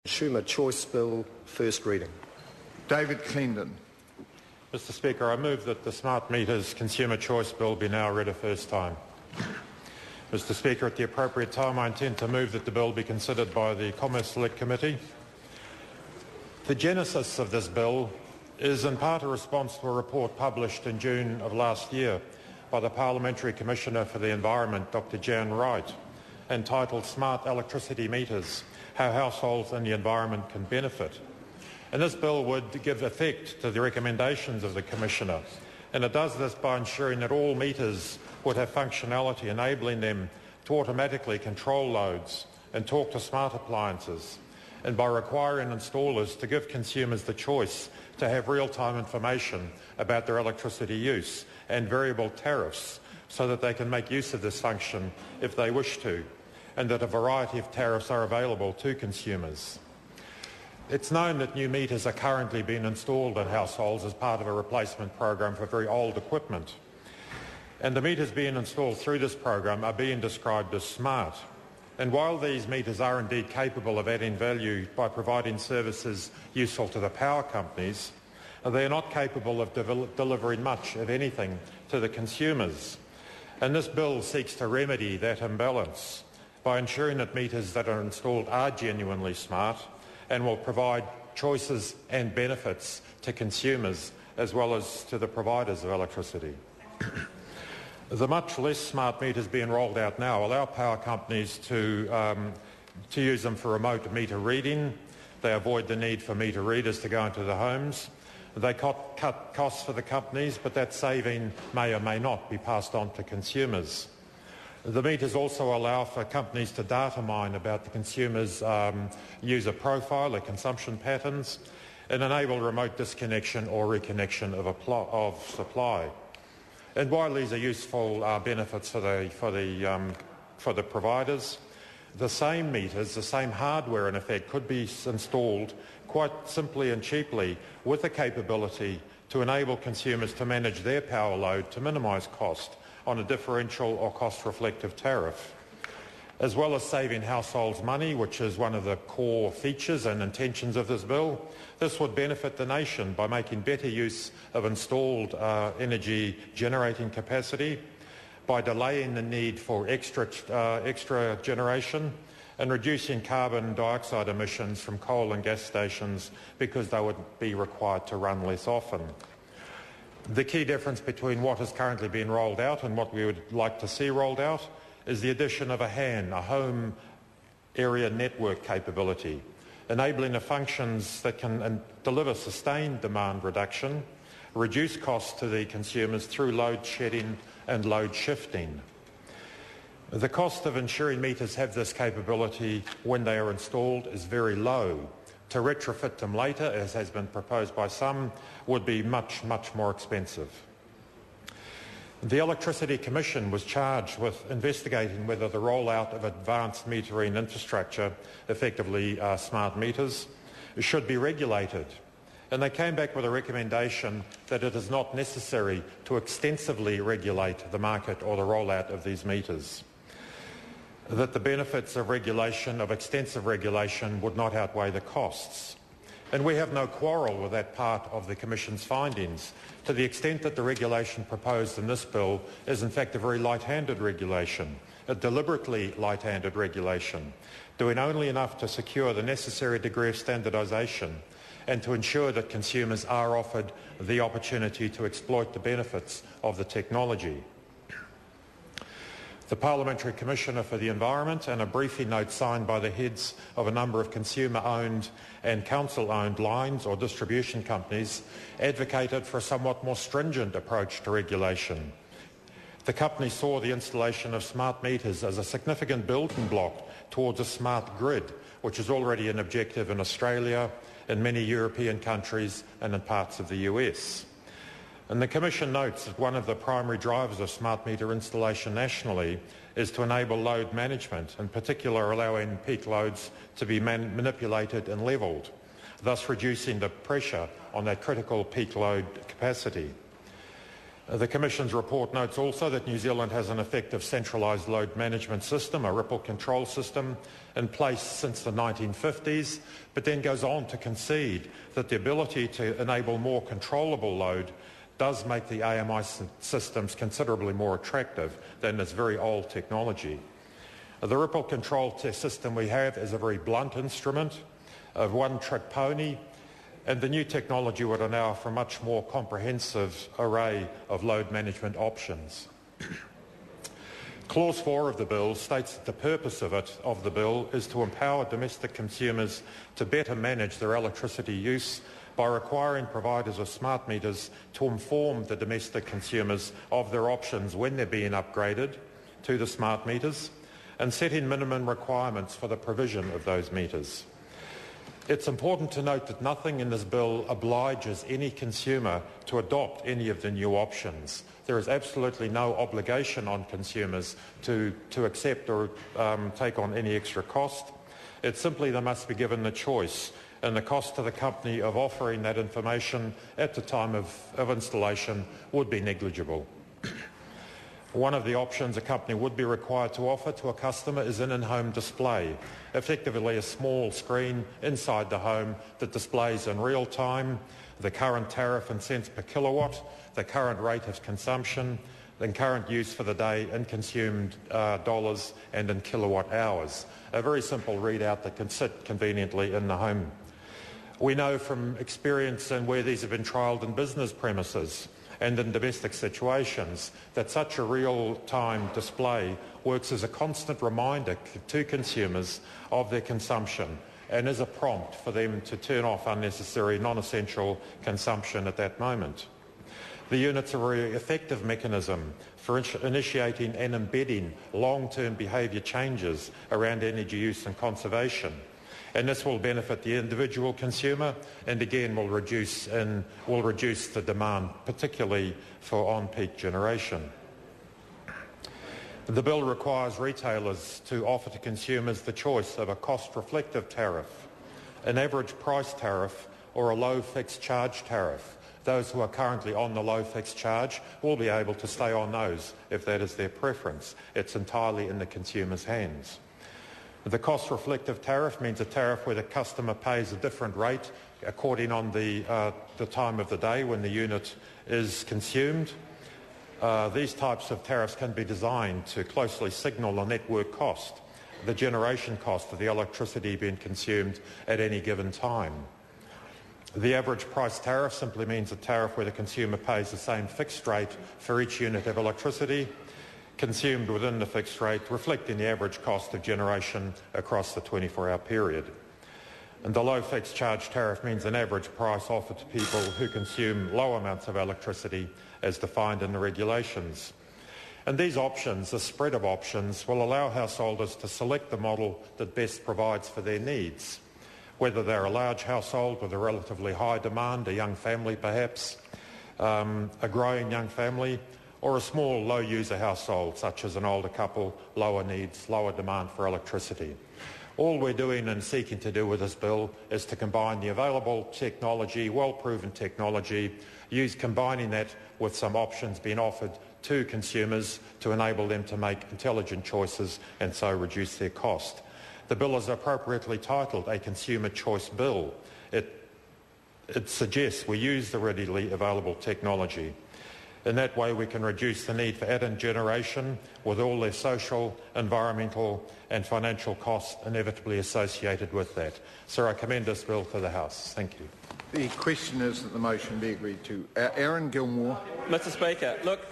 Consumer Choice Bill, first reading. David Cleandon. Mr Speaker, I move that the Smart Meters Consumer Choice Bill be now read a first time. Mr Speaker, at the appropriate time I intend to move that the bill be considered by the Commerce Select Committee. The genesis of this bill is in part a response to a report published in June of last year by the Parliamentary Commissioner for the Environment, Dr Jan Wright, entitled Smart Electricity Meters, How Households and the Environment Can Benefit. And this bill would give effect to the recommendations of the Commissioner, and it does this by ensuring that all meters would have functionality enabling them to automatically control loads and talk to smart appliances, and by requiring installers to give consumers the choice to have real-time information about their electricity use and variable tariffs so that they can make use of this function if they wish to, and that a variety of tariffs are available to consumers. It's known that new meters are currently being installed in households as part of a replacement program for very old equipment. And the meters being installed through this program are being described as smart. And while these meters are indeed capable of adding value by providing services useful to the power companies, they are not capable of delivering much of anything to the consumers. And this bill seeks to remedy that imbalance by ensuring that meters that are installed are genuinely smart and will provide choices and benefits to consumers as well as to the providers of electricity. The much less smart meters being rolled out now allow power companies to use them for remote meter reading. They avoid the need for meter readers to go into the homes. They cut costs for the companies, but that saving may or may not be passed on to consumers. The meters also allow for companies to data mine about the consumer's user profile, their consumption patterns, and enable remote disconnection or reconnection of supply. And while these are useful benefits for the providers, the same meters, the same hardware in effect, could be installed quite simply and cheaply with the capability to enable consumers to manage their power load to minimise cost on a differential or cost-reflective tariff. As well as saving households money, which is one of the core features and intentions of this bill, this would benefit the nation by making better use of installed energy generating capacity, by delaying the need for extra generation, and reducing carbon dioxide emissions from coal and gas stations because they would be required to run less often. The key difference between what is currently being rolled out and what we would like to see rolled out is the addition of a HAN, a home area network capability, enabling the functions that can deliver sustained demand reduction, reduce costs to the consumers through load shedding and load shifting. The cost of ensuring meters have this capability when they are installed is very low. To retrofit them later, as has been proposed by some, would be much, much more expensive. The Electricity Commission was charged with investigating whether the rollout of advanced metering infrastructure, effectively smart meters, should be regulated. And they came back with a recommendation that it is not necessary to extensively regulate the market or the rollout of these meters, that the benefits of regulation, of extensive regulation, would not outweigh the costs. And we have no quarrel with that part of the Commission's findings, to the extent that the regulation proposed in this bill is in fact a very light-handed regulation, a deliberately light-handed regulation, doing only enough to secure the necessary degree of standardisation and to ensure that consumers are offered the opportunity to exploit the benefits of the technology. The Parliamentary Commissioner for the Environment and a briefing note signed by the heads of a number of consumer-owned and council-owned lines or distribution companies advocated for a somewhat more stringent approach to regulation. The company saw the installation of smart meters as a significant building block towards a smart grid, which is already an objective in Australia, in many European countries and in parts of the US. And the Commission notes that one of the primary drivers of smart meter installation nationally is to enable load management, in particular allowing peak loads to be manipulated and levelled, thus reducing the pressure on that critical peak load capacity. The Commission's report notes also that New Zealand has an effective centralised load management system, a ripple control system, in place since the 1950s, but then goes on to concede that the ability to enable more controllable load does make the AMI systems considerably more attractive than this very old technology. The ripple control system we have is a very blunt instrument, a one-trick pony, and the new technology would allow for a much more comprehensive array of load management options. Clause 4 of the bill states that the purpose of the bill is to empower domestic consumers to better manage their electricity use by requiring providers of smart meters to inform the domestic consumers of their options when they're being upgraded to the smart meters and setting minimum requirements for the provision of those meters. It's important to note that nothing in this bill obliges any consumer to adopt any of the new options. There is absolutely no obligation on consumers to accept or take on any extra cost. It's simply they must be given the choice, and the cost to the company of offering that information at the time of installation would be negligible. One of the options a company would be required to offer to a customer is an in-home display, effectively a small screen inside the home that displays in real time the current tariff in cents per kilowatt, the current rate of consumption, the current use for the day in consumed dollars and in kilowatt hours. A very simple readout that can sit conveniently in the home. We know from experience and where these have been trialled in business premises and in domestic situations that such a real-time display works as a constant reminder to consumers of their consumption and is a prompt for them to turn off unnecessary, non-essential consumption at that moment. The unit's a very effective mechanism for initiating and embedding long-term behaviour changes around energy use and conservation. And this will benefit the individual consumer and again will reduce the demand, particularly for on-peak generation. The bill requires retailers to offer to consumers the choice of a cost-reflective tariff, an average price tariff or a low fixed charge tariff. Those who are currently on the low fixed charge will be able to stay on those if that is their preference. It's entirely in the consumer's hands. The cost-reflective tariff means a tariff where the customer pays a different rate according on the time of the day when the unit is consumed. These types of tariffs can be designed to closely signal a network cost, the generation cost of the electricity being consumed at any given time. The average price tariff simply means a tariff where the consumer pays the same fixed rate for each unit of electricity consumed within the fixed rate, reflecting the average cost of generation across the 24-hour period. And the low fixed charge tariff means an average price offered to people who consume low amounts of electricity as defined in the regulations. And these options, the spread of options, will allow householders to select the model that best provides for their needs, whether they're a large household with a relatively high demand, a young family perhaps, a growing young family, or a small low-user household, such as an older couple, lower needs, lower demand for electricity. All we're doing and seeking to do with this bill is to combine the available technology, well-proven technology, combining that with some options being offered to consumers to enable them to make intelligent choices and so reduce their cost. The bill is appropriately titled a Consumer Choice Bill. It suggests we use the readily available technology. In that way we can reduce the need for add-in generation with all their social, environmental and financial costs inevitably associated with that. So I commend this bill to the House. Thank you. The question is that the motion be agreed to. Aaron Gilmore. Mr Speaker, look,